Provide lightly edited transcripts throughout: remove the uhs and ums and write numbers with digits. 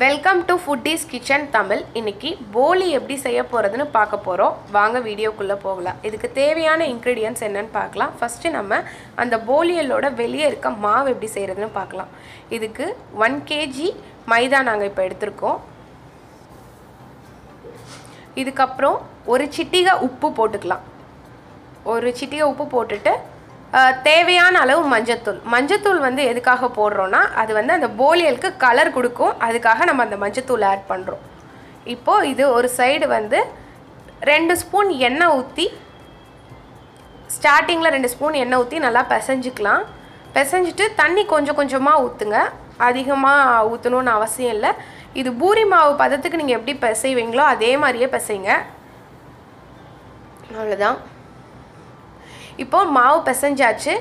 Welcome to foodies kitchen Tamil. இன்னைக்கு போலி எப்படி செய்ய போகிறதுன்னு பார்க்க போகிறோம். வாங்க வீடியோக்குள்ளே போகலாம். இதுக்கு தேவையான இன்க்ரீடியன்ட்ஸ் என்னன்னு பார்க்கலாம். ஃபஸ்ட்டு நம்ம அந்த போலியலோட வெளியே இருக்க மாவு எப்படி செய்கிறதுன்னு பார்க்கலாம். இதுக்கு 1 kg மைதா நாங்கள் இப்போ எடுத்திருக்கோம். இதுக்கப்புறம் ஒரு சிட்டிகை உப்பு போட்டுக்கலாம். ஒரு சிட்டிகை உப்பு போட்டுட்டு தேவையான அளவு மஞ்சத்தூள் வந்து எதுக்காக போடுறோன்னா அது வந்து அந்த போலியலுக்கு கலர் கொடுக்கும். அதுக்காக நம்ம அந்த மஞ்சத்தூள் ஆட் பண்ணுறோம். இப்போது இது ஒரு சைடு வந்து 2 ஸ்பூன் எண்ணெய் ஊற்றி ஸ்டார்டிங்கில் 2 ஸ்பூன் எண்ணெய் ஊற்றி நல்லா பிசைஞ்சிக்கலாம். பிசைஞ்சிட்டு தண்ணி கொஞ்சம் கொஞ்சமாக ஊற்றுங்க. அதிகமாக ஊற்றணுன்னு அவசியம் இல்லை. இது பூரி மாவு பதத்துக்கு நீங்கள் எப்படி பிசைவீங்களோ அதே மாதிரியே பிசைங்க. அவ்வளோதான். இப்போது மாவு பிசைஞ்சாச்சு.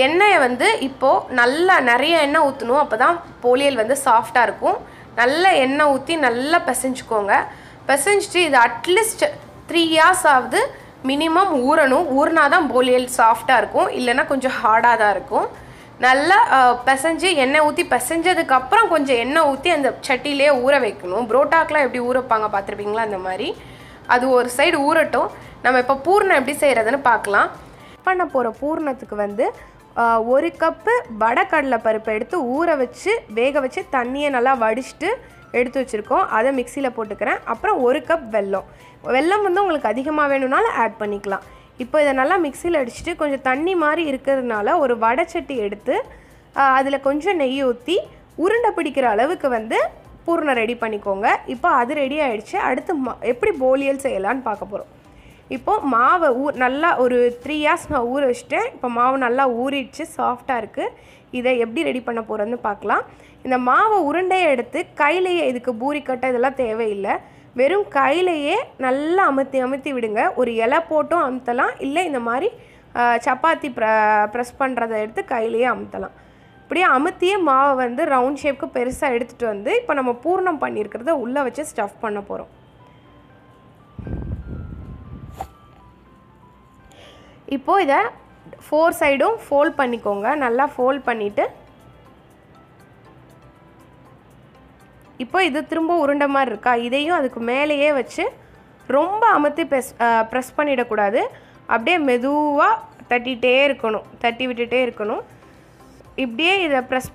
எண்ணெயை வந்து இப்போது நல்லா நிறைய எண்ணெய் ஊற்றணும். அப்போ தான் போலியல் வந்து சாஃப்டாக இருக்கும். நல்ல எண்ணெய் ஊற்றி நல்லா பிசைஞ்சுக்கோங்க. பிசைஞ்சிட்டு இது அட்லீஸ்ட் 3 hours ஆகுது மினிமம் ஊறணும். ஊறினா தான் போலியல் சாஃப்டாக இருக்கும், இல்லைன்னா கொஞ்சம் ஹார்டாக தான் இருக்கும். நல்லா பிசைஞ்சு எண்ணெய் ஊற்றி பிசைஞ்சதுக்கப்புறம் கொஞ்சம் எண்ணெய் ஊற்றி அந்த சட்டிலே ஊற வைக்கணும். புரோட்டாக்கெலாம் எப்படி ஊறப்பாங்க பார்த்துருப்பீங்களா, அந்த மாதிரி. அது ஒரு சைடு ஊறட்டும். நம்ம இப்போ பூர்ணம் எப்படி செய்கிறதுன்னு பார்க்கலாம். பண்ண போகிற பூர்ணத்துக்கு வந்து 1 கப்பு வடக்கடலை பருப்பை எடுத்து ஊற வச்சு வேக வச்சு தண்ணியை நல்லா வடிச்சிட்டு எடுத்து வச்சுருக்கோம். அதை மிக்சியில் போட்டுக்கிறேன். அப்புறம் 1 கப் வெல்லம் வந்து உங்களுக்கு அதிகமாக வேணும்னாலும் ஆட் பண்ணிக்கலாம். இப்போ இதை நல்லா மிக்சியில் அடிச்சுட்டு கொஞ்சம் தண்ணி மாதிரி இருக்கிறதுனால ஒரு வடைச்சட்டி எடுத்து அதில் கொஞ்சம் நெய் ஊற்றி உருண்டை பிடிக்கிற அளவுக்கு வந்து பூர்ணம் ரெடி பண்ணிக்கோங்க. இப்போ அது ரெடி ஆகிடுச்சு. அடுத்து எப்படி போலியல் செய்யலான்னு பார்க்க போகிறோம். இப்போது மாவை நல்லா ஒரு 3 hours நான் ஊற வச்சுட்டேன். இப்போ மாவு நல்லா ஊறிடுச்சு, சாஃப்டாக இருக்குது. இதை எப்படி ரெடி பண்ண போகிறோன்னு பார்க்கலாம். இந்த மாவை உருண்டையை எடுத்து கையிலையே, இதுக்கு பூரிக்கட்டை இதெல்லாம் தேவையில்லை, வெறும் கையிலையே நல்லா அமுத்தி விடுங்க. ஒரு இலை போட்டும் அமுத்தலாம், இல்லை இந்த மாதிரி சப்பாத்தி ப்ரெஸ் பண்ணுறதை எடுத்து கையிலையே அமுத்தலாம். இப்படியே அமுத்தியே மாவை வந்து ரவுண்ட் ஷேப்புக்கு பெருசாக எடுத்துகிட்டு வந்து இப்போ நம்ம பூர்ணம் பண்ணியிருக்கிறத உள்ளே வச்சு ஸ்டஃப் பண்ண போகிறோம். இப்போது இதை 4 சைடும் ஃபோல்ட் பண்ணிக்கோங்க. நல்லா ஃபோல்ட் பண்ணிவிட்டு இப்போ இது திரும்ப உருண்டை மாதிரி இருக்கா, இதையும் அதுக்கு மேலேயே வச்சு ரொம்ப அமுத்தி ப்ரெஸ் பண்ணிடக்கூடாது. அப்படியே மெதுவாக தட்டி விட்டுட்டே இருக்கணும். இப்படியே இதை ப்ரெஸ்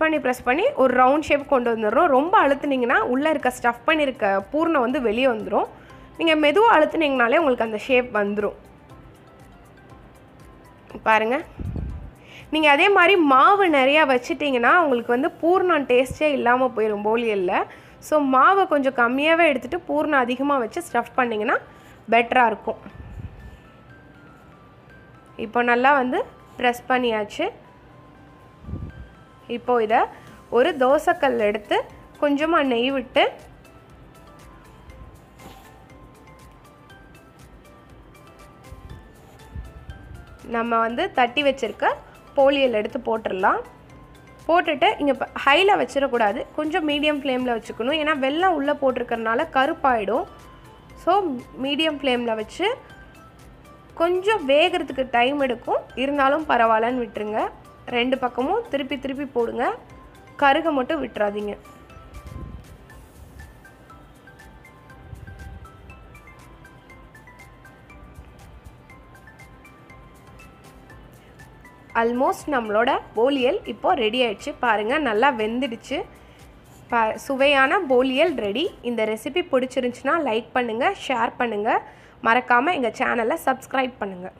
பண்ணி ஒரு ரவுண்ட் ஷேப் கொண்டு வந்துடணும். ரொம்ப அழுத்துனீங்கன்னா உள்ளே இருக்க ஸ்டஃப் பண்ணியிருக்க பூர்ணம் வந்து வெளியே வந்துடும். நீங்கள் மெதுவாக அழுத்துனீங்கனாலே உங்களுக்கு அந்த ஷேப் வந்துடும். பாருங்கள். நீங்கள் அதே மாதிரி மாவு நிறையா வச்சிட்டிங்கன்னா உங்களுக்கு வந்து பூர்ணம் டேஸ்ட்டே இல்லாமல் போயிடும் போலியலில். ஸோ மாவை கொஞ்சம் கம்மியாகவே எடுத்துகிட்டு பூர்ணம் அதிகமாக வச்சு ஸ்டஃப் பண்ணிங்கன்னா பெட்டராக இருக்கும். இப்போ நல்லா வந்து ப்ரெஸ் பண்ணியாச்சு. இப்போது இதை ஒரு தோசைக்கல் எடுத்து கொஞ்சமாக நெய் விட்டு நம்ம வந்து தட்டி வச்சுருக்க போலியல் எடுத்து போட்டுடலாம். போட்டுட்டு இங்கே ஹையில் வச்சிடக்கூடாது, கொஞ்சம் மீடியம் ஃப்ளேமில் வச்சுக்கணும். ஏன்னா வெல்லம் உள்ளே போட்டிருக்கறனால கருப்பாயிடும். ஸோ மீடியம் ஃப்ளேமில் வச்சு கொஞ்சம் வேகிறதுக்கு டைம் எடுக்கும், இருந்தாலும் பரவாயில்லன்னு விட்டுருங்க. 2 பக்கமும் திருப்பி போடுங்க. கருக மட்டும் விட்டுறாதீங்க. ஆல்மோஸ்ட் நம்மளோட போலியல் இப்போது ரெடி ஆகிடுச்சு. பாருங்கள், நல்லா வெந்துடுச்சு. சுவையான போலியல் ரெடி. இந்த ரெசிபி பிடிச்சிருந்துச்சுன்னா லைக் பண்ணுங்கள், ஷேர் பண்ணுங்கள். மறக்காமல் எங்கள் சேனலை சப்ஸ்கிரைப் பண்ணுங்கள்.